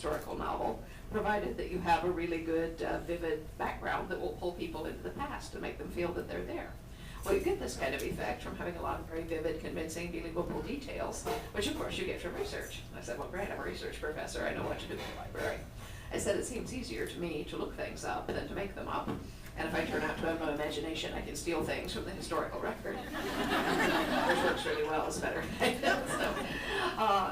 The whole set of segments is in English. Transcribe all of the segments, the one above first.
historical novel, provided that you have a really good, vivid background that will pull people into the past and make them feel that they're there. Well, you get this kind of effect from having a lot of very vivid, convincing, believable details, which of course you get from research. I said, well, great, I'm a research professor, I know what to do in the library. I said, it seems easier to me to look things up than to make them up. And if I turn out to have no imagination, I can steal things from the historical record, which works really well as better.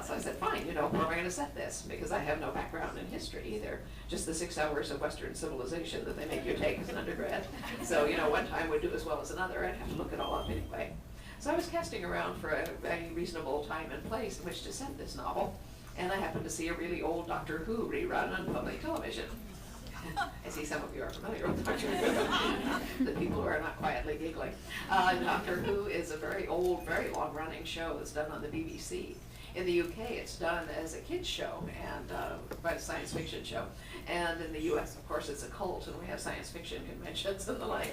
So I said, fine, where am I going to set this? Because I have no background in history either, just the 6 hours of Western civilization that they make you take as an undergrad. So, one time would do as well as another. I'd have to look it all up anyway. So I was casting around for a reasonable time and place in which to set this novel, and I happened to see a really old Doctor Who rerun on public television. I see some of you are familiar with Doctor Who, the people who are not quietly giggling. Doctor Who is a very old, very long-running show that's done on the BBC. In the UK, it's done as a kids show and by a science fiction show. And in the US, of course, it's a cult, and we have science fiction conventions and the like.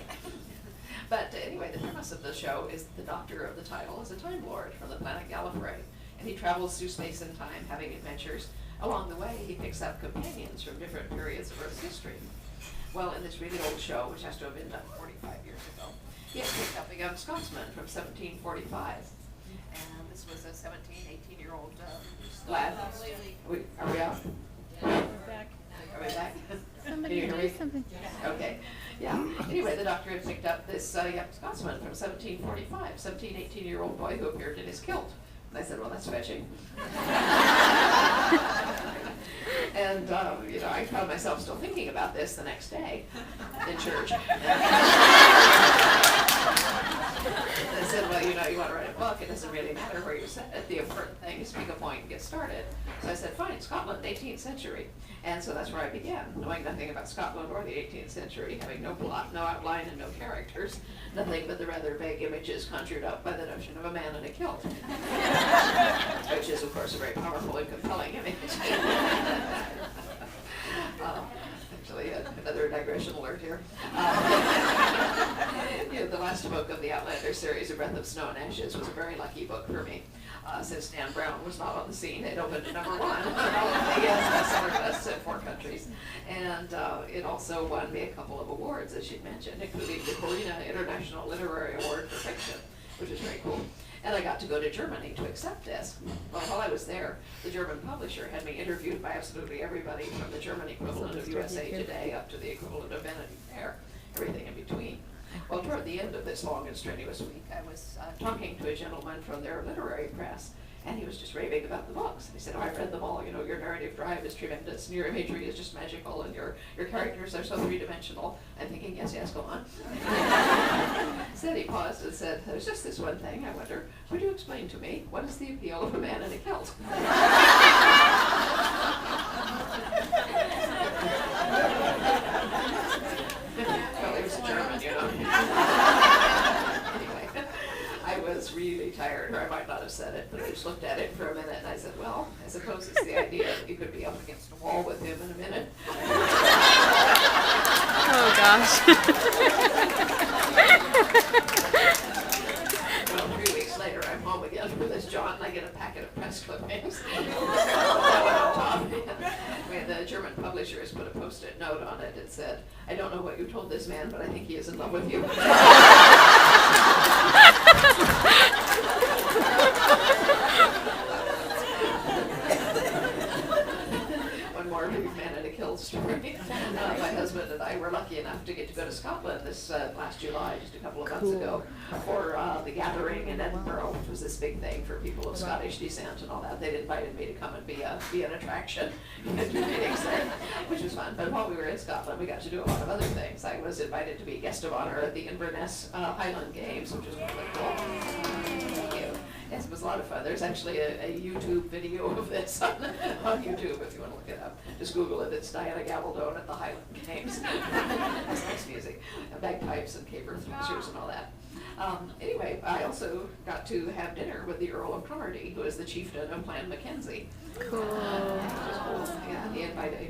But anyway, the premise of the show is that the Doctor of the title is a Time Lord from the planet Gallifrey, and he travels through space and time, having adventures. Along the way, he picks up companions from different periods of Earth's history. Well, in this really old show, which has to have been done 45 years ago, he had picked up a young Scotsman from 1745. And this was a 17, 18-year-old lad. Are we out? Yeah, we're back. Are we back? Somebody do something. Okay. Yeah. Anyway, the Doctor had picked up this young Scotsman from 1745, 17, 18-year-old boy who appeared in his kilt. And I said, well, that's fetching. And, I found myself still thinking about this the next day in church. And I said, well, you want to write a book, it doesn't really matter where you set it. The important thing is to make a point and get started. So I said, fine, Scotland, 18th century. And so that's where I began, knowing nothing about Scotland or the 18th century, having no plot, no outline, and no characters. Nothing but the rather vague images conjured up by the notion of a man in a kilt. Which is, of course, a very powerful and compelling image. Actually, another digression alert here. The last book of the Outlander series, A Breath of Snow and Ashes, was a very lucky book for me. Since Dan Brown was not on the scene, it opened at #1 on all of the bestseller lists in 4 countries. And it also won me a couple of awards, as you'd mentioned, including the Corina International Literary Award for Fiction, which is very cool. And I got to go to Germany to accept this. Well, while I was there, the German publisher had me interviewed by absolutely everybody from the German equivalent of USA Today up to the equivalent of Vanity Fair, everything in between. Well, toward the end of this long and strenuous week, I was talking to a gentleman from their literary press, and he was just raving about the books. He said, oh, I've read them all. Your narrative drive is tremendous, and your imagery is just magical, and your characters are so three-dimensional. I'm thinking, yes, go on. Then he paused and said, there's just this one thing, I wonder, would you explain to me, what is the appeal of a man in a kilt? Well, he was German, Anyway, I was really tired, or I might not have said it, but I just looked at it for a minute and I said, well, I suppose it's the idea that you could be up against a wall with him in a minute. Oh, gosh. Well, 3 weeks later, I'm home again with this John, and I get a packet of press clippings. The German publisher has put a post-it note on it. It said, I don't know what you told this man, but I think he is in love with you. One more man in a kilt story. My husband and I were lucky enough to get to go to Scotland this last July, just a couple of months ago, for the gathering in Edinburgh, which was this big thing for people of Scottish descent and all that. They'd invited me to come and be an attraction and do meetings there, which was fun. But while we were in Scotland, we got to do a lot of other things. I was invited to be guest of honor at the Inverness Highland Games, which was really cool. Thank you. Yes, it was a lot of fun. There's actually a YouTube video of this on YouTube if you want to look it up. Just Google it. It's Diana Gabaldon at the Highland Games. That's nice music. Bagpipes and caper thrashers and all that. Anyway, I also got to have dinner with the Earl of Cromarty, who is the chieftain of Clan Mackenzie. Cool. Which was cool. Yeah,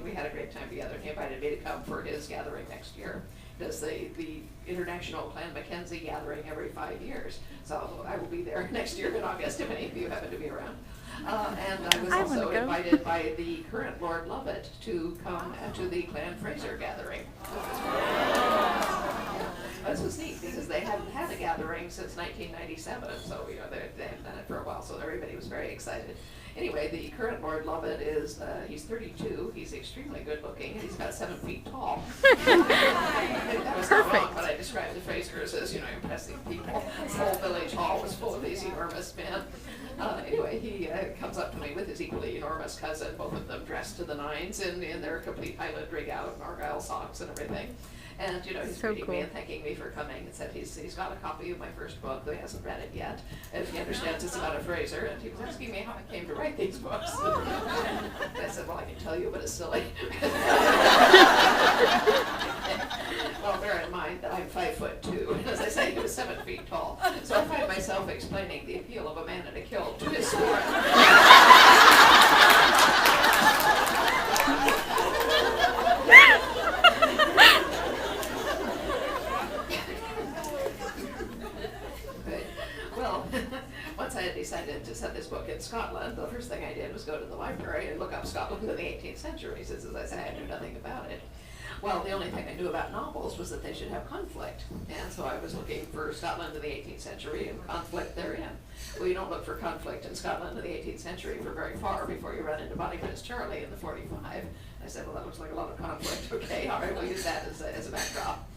we had a great time together. He invited me to come for his gathering next year. does the International Clan Mackenzie gathering every 5 years. So I will be there next year in August if any of you happen to be around. And I was I also wanna go. invited by the current Lord Lovett to come to the Clan Fraser gathering. This was neat because they hadn't had a gathering since 1997, so you know they hadn't done it for a while, so everybody was very excited. Anyway, the current Lord Lovett is, he's 32, he's extremely good looking, and he's about 7 feet tall. That was not wrong, but I described the Frasers as, you know, impressive people. The whole village hall was full of these enormous men. Anyway, he comes up to me with his equally enormous cousin, both of them dressed to the nines in their complete Highland rig out, Argyle socks and everything. And, you know, he's So greeting me cool. and thanking me for coming and said he's got a copy of my first book, though he hasn't read it yet. And he understands it's about a Fraser, and he was asking me how I came to write these books. I said, well, I can tell you, but it's silly. Well, bear in mind that I'm 5'2", and as I say, he was 7 feet tall. So I find myself explaining the appeal of a man in a kilt to his sport. Well, once I had decided to set this book in Scotland, the first thing I did was go to the library and look up Scotland in the 18th century, since, as I say, I knew nothing about it. Well, the only thing I knew about novels was that they should have conflict, and so I was looking for Scotland in the 18th century and conflict therein. Well, you don't look for conflict in Scotland in the 18th century for very far before you run into Bonnie Prince Charlie in the 45. I said, well, that looks like a lot of conflict. Okay, all right, we'll use that as a backdrop.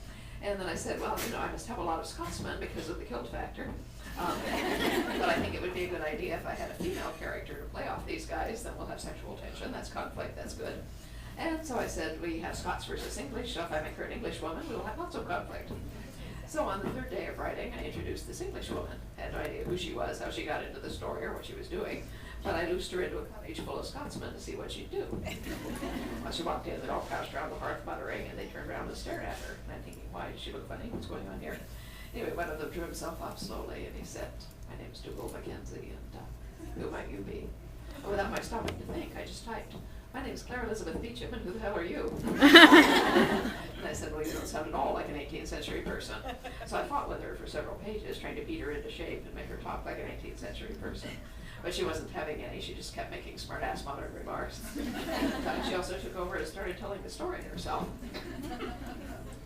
And then I said, well, you know, I must have a lot of Scotsmen because of the kilt factor. But I think it would be a good idea if I had a female character to play off these guys, then we'll have sexual tension. That's conflict, that's good. And so I said, we have Scots versus English, so if I make her an English woman, we'll have lots of conflict. So on the third day of writing, I introduced this English woman. I had no idea who she was, how she got into the story, or what she was doing. But I loosed her into a cottage full of Scotsmen to see what she'd do. Well, she walked in, they all crouched around the hearth muttering, and they turned around and stared at her. And I'm thinking, why does she look funny? What's going on here? Anyway, one of them drew himself up slowly, and he said, my name's Dougal Mackenzie, and who might you be? And without my stopping to think, I just typed, my name's Claire Elizabeth Beecham, and who the hell are you? And I said, well, you don't sound at all like an 18th century person. So I fought with her for several pages, trying to beat her into shape and make her talk like an 18th century person. But she wasn't having any, she just kept making smart-ass modern remarks. She also took over and started telling the story herself.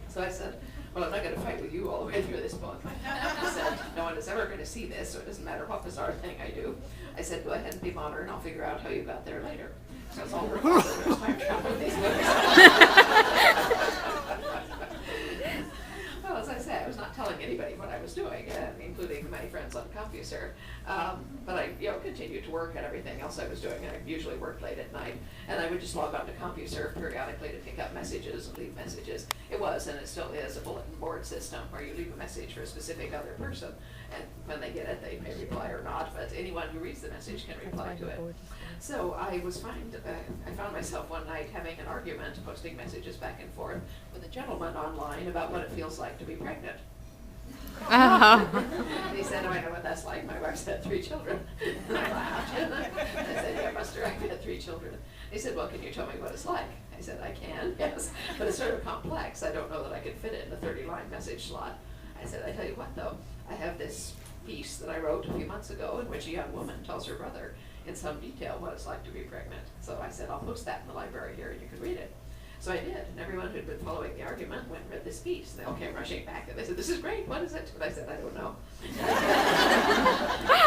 So I said, well, I'm not going to fight with you all the way through this book. I said, no one is ever going to see this, so it doesn't matter what bizarre thing I do. I said, go ahead and be modern, I'll figure out how you got there later. So it's all her fault that there's time travel in these books. Well, as I say, I was not telling anybody what I was doing, including my friends on CompuServe. But I, continued to work at everything else I was doing. I usually worked late at night, and I would just log on to CompuServe periodically to pick up messages and leave messages. It was, and it still is, a bulletin board system where you leave a message for a specific other person, and when they get it, they may reply or not, but anyone who reads the message can reply to it. So I found myself one night having an argument, posting messages back and forth with a gentleman online about what it feels like to be pregnant. And he said, oh, I know what that's like. My wife's had 3 children. And I laughed. I said, yeah, Buster, I've had 3 children. He said, well, can you tell me what it's like? I said, I can, yes, but it's sort of complex. I don't know that I could fit it in a 30-line message slot. I said, I tell you what, though, I have this piece that I wrote a few months ago in which a young woman tells her brother in some detail what it's like to be pregnant. So I said, I'll post that in the library here and you can read it. So I did, and everyone who'd been following the argument went and read this piece. They all came rushing back, and they said, this is great, what is it? And I said, I don't know.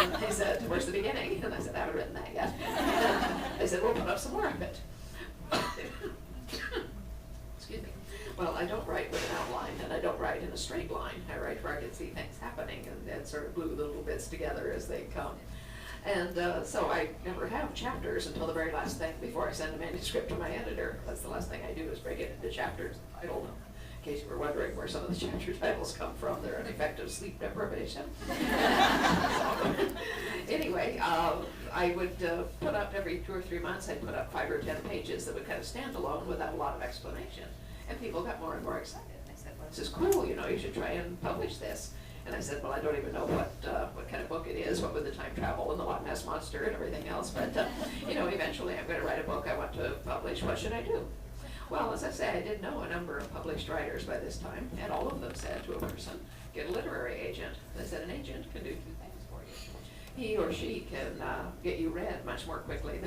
And they said, where's the beginning? And I said, I haven't written that yet. And they said, we'll put up some more of it. Excuse me. Well, I don't write with an outline, and I don't write in a straight line. I write where I can see things happening, and sort of glue the little bits together as they come. And so I never have chapters until the very last thing before I send a manuscript to my editor. That's the last thing I do is break it into chapters. I don't know. In case you were wondering where some of the chapter titles come from, they're an effect of sleep deprivation. Anyway, I would put up every 2 or 3 months, I'd put up 5 or 10 pages that would kind of stand alone without a lot of explanation. And people got more and more excited. They said, well, this is cool, you should try and publish this. And I said, well, I don't even know what kind of book it is, what with the time travel and the Loch Ness Monster and everything else. But, eventually I'm going to write a book I want to publish. What should I do? Well, as I say, I did know a number of published writers by this time, and all of them said to a person, get a literary agent. They said an agent can do two things for you. He or she can get you read much more quickly than